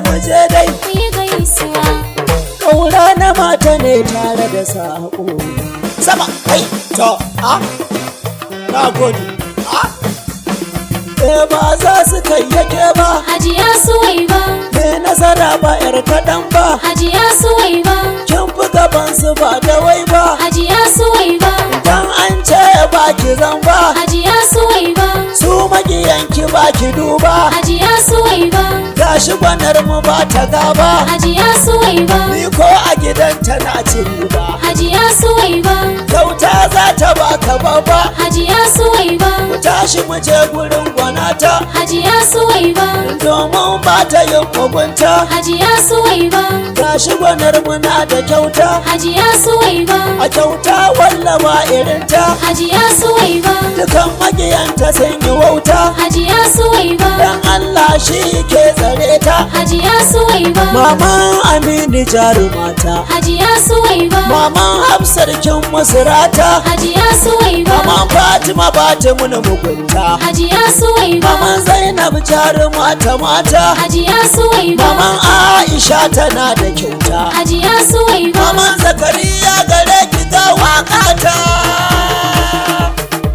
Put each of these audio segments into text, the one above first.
muje dai yi gaisuwa. ƙaura na mata ne tare da saƙo sama kai to na gode ba za su kai yake ba Hajiya Suwaiba, me nasara ba yar kaɗan ba Hajiya Suwaiba, kin fi gaban su ba da wai ba Hajiya Suwaiba, dan an ce ba ki zan ba Hajiya Suwaiba, su magiyanki ba ki duba Hajiya Suwaiba, gashi gwanar mu ba ta gaba Hajiya Suwaiba, ni ko a gidanta na ci ba Hajiya Suwaiba, kyauta za ta baka babba Hajiya Suwaiba, mu tashi mu je gurin gwanata Hajiya Suwaiba, domin ba ta yin mugunta Hajiya Suwaiba, gashi gwanar mu na da kyauta Hajiya Suwaiba, a kyauta wallaba irinta Hajiya Suwaiba, dukan magiyanta sun yi wauta Hajiya Suwaiba, dan Allah shi ke tsare ta Hajiya Suwaiba, maman Aminu jarumata Hajiya Suwaiba, maman Hafsarkin Musrata Hajiya Suwaiba, maman Fatima ba ta muna mugunta Hajiya Suwaiba, maman Zainab jarumata mata Hajiya Suwaiba, maman Aisha tana da kyauta Hajiya Suwaiba, maman Zakariya gare ki ga wakata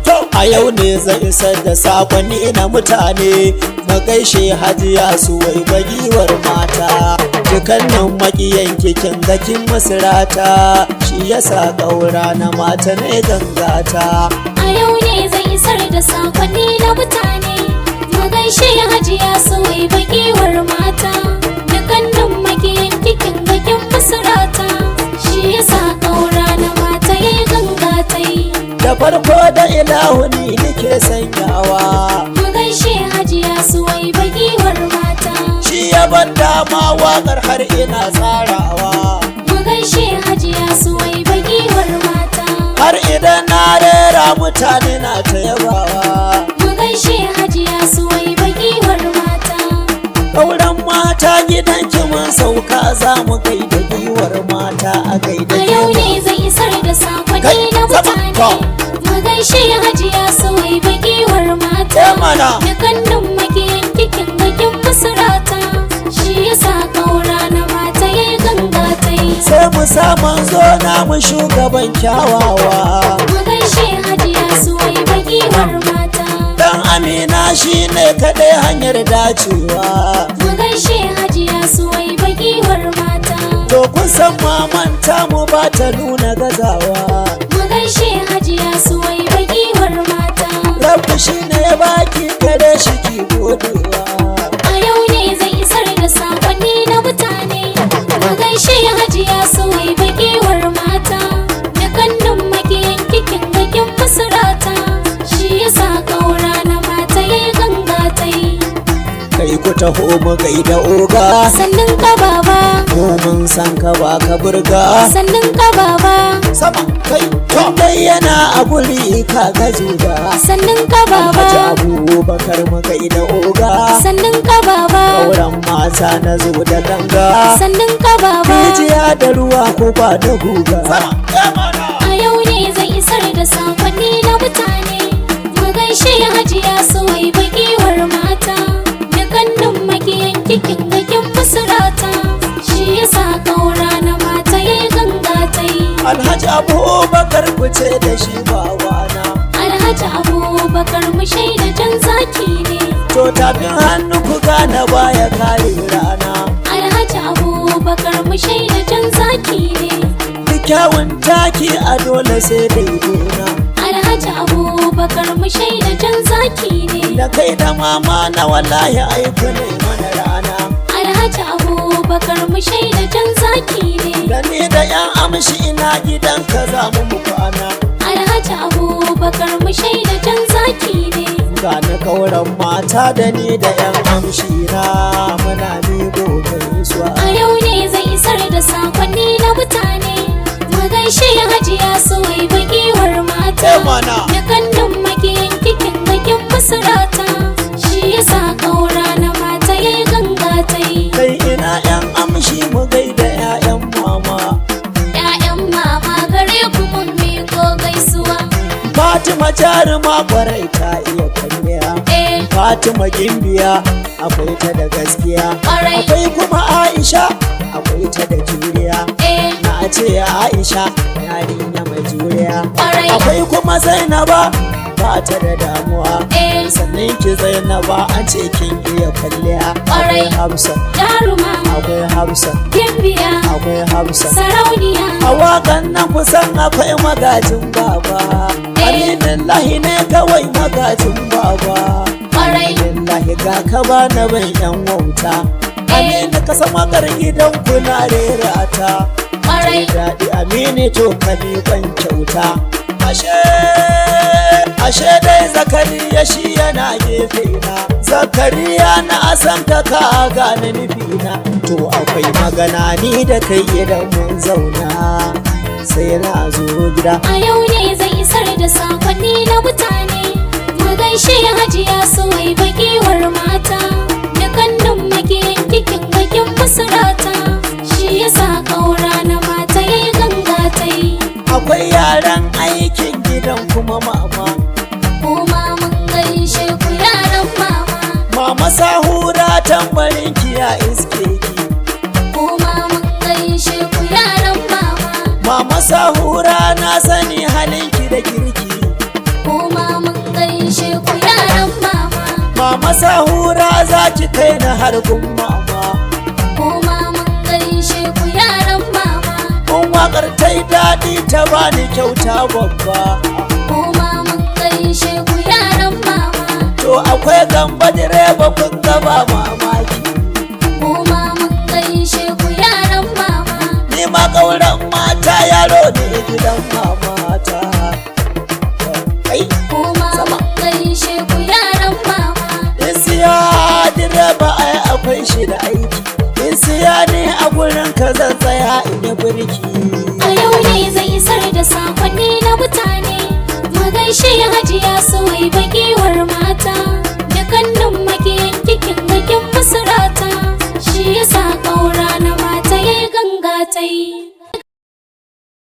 to a yau ne zai isar da sakonni na mutane mu gaishe Hajiya Suwaiba giwar mata dukannin makiyan kikin gakin Musrata shi yasa ƙaura na mata ne gangata a yau ne zai isar da sakonni na mutane mu gaishe Hajiya Suwaiba giwar mata dukannin makiyan kikin gakin Musrata shi yasa ƙaura na mata yayi gangatai da farko da ilahu ni nake sanyawa mu gaishe Hajiya Suwaiba giwar mata shi ya ban dama waƙar har ina tsarawa mu gaishe Hajiya Suwaiba giwar mata har idan na rera mutane na ta yabawa mu gaishe Hajiya Suwaiba giwar mata ƙauran mata gidan mun sauka za mu kai da giwar mata a kai da a yau ne zai isar da sakonni na mutane mu gaishe Hajiya Suwaiba giwar mata mana dukannin makiyan kikin gakin Musrata shi yasa ƙaura na mata yayi gangatai sai mu saman zo na mu shugaban kyawawa mu gaishe Hajiya Suwaiba giwar mata dan Amina shine kadai hanyar dacewa mu gaishe Hajiya Suwaiba giwar mata to kun san mamanta mu ba ta nuna gazawa mu gaishe Hajiya Suwaiba giwar mata Rabbi shine ya baki kare shi ki godewa a yau ne zai isar da sakonni na mutane mu gaishe Hajiya Suwaiba giwar mata dukannin makiyan kikin gakin Musrata shi yasa ƙaura na mata yayi gangatai kai ku taho mu gaida oga sannin ka baba ko mun san ka ba ka burga sannin ka baba sama kai dai yana a guri ka ga zuga sannin ka baba Haji Abubakar mu gaida oga sannin ka baba auren mata na zo da ganga sannin ka baba rijiya da ruwa ko ba da guga a yau ne zai isar da sakonni na mutane mu gaishe Hajiya Suwaiba giwar mata dukannin makiyan kikin gakin Musrata shi yasa ƙaura na mata yayi gangatai Alhaji Abubakar ku ce da shi bawana Alhaji Abubakar mu shaida jan zaki ne to tafin hannu ku gane baya kare rana Alhaji Abubakar mu shaida jan zaki ne kyawun taki a dole sai dai gona Alhaji Abubakar mu shaida jan zaki ne da kai da mama na wallahi aiku ne mana rana Alhaji Abubakar mu shaida jan zaki ne da ni da yan amshi ina gidan ka za mu kwana Alhaji Abubakar mu shaida jan zaki ne ga na kauran mata da ni da yan amshi na muna miƙo gaisuwa a yau ne zai isar da sakonni na mutane mu gaishe Hajiya Suwaiba giwar mata mana dukannin makiyan kikin gakin Musrata shi yasa ƙaura na mata yayi gangatai kai ina yan amshi mu gaida ƴaƴan mama ƴaƴan mama gare ku mun miƙo gaisuwa Fatima jaruma kwarai ta iya kwalliya eh Fatima Fatima Gimbiya akwai ta da gaskiya. Ƙwarai. Akwai kuma Aisha akwai ta da juriya. Na ce Aisha yarinya mai juriya. Ƙwarai. Akwai kuma Zainaba ba ta da damuwa. Sannan ki Zainaba an ce kin iya kwalliya. Ƙwarai. Akwai Hafsa. Jaruma. Akwai Hafsa. Gimbiya. Akwai Hafsa. Sarauniya. A waƙan nan kusan akwai magajin baba. Aminillahi ne kawai magajin baba. Ƙwarai. Aminillahi ga ka ba na bai yan wauta. Aminu ka san waƙar gidan kuna rera ta. Ƙwarai. Daɗi Aminu to ka ban kyauta. Ashe dai Zakariya shi yana gefe na. Zakariya na asan ka gane nufina. To akwai magana ni da kai idan mun zauna. Sai na zo gida. A yau ne zai isar da sakonni na mutane. Mu gaishe Hajiya Suwai bagiwar mata. Dukannin makiyan kikin bakin masarata. Shi yasa kaura na mata yayi ganga ta yi. Akwai yaran aikin gidan kuma mama. Kuma mun gaishe ku yaran mama. Mama Sahura tambarin ki ya iske ki. Kuma mun gaishe ku yaran mama. Mama Sahura na sani halinki da kirki. Kuma mun gaishe ku yaran mama. Mama Sahura za ki kai na harbin mama. Kuma mun gaishe ku yaran mama. Kun waƙar ta yi daɗi ta bani kyauta babba. Kuma mun gaishe ku yaran mama. To akwai gamba direba kun gaba mamaki. Kuma mun gaishe ku yaran mama. Ni ma ƙauren mata yaro ne gidan mamata. Ai, Kuma mun gaishe ku yaran mama. Isiya direba ai akwai shi da aiki. Isiya ne a gurin ka zan tsaya in yi birki. A yau ne zai isar da sakonni na mutane. Mu gaishe Hajiya Suwai bagiwar mata. Dukannin makiyan kikin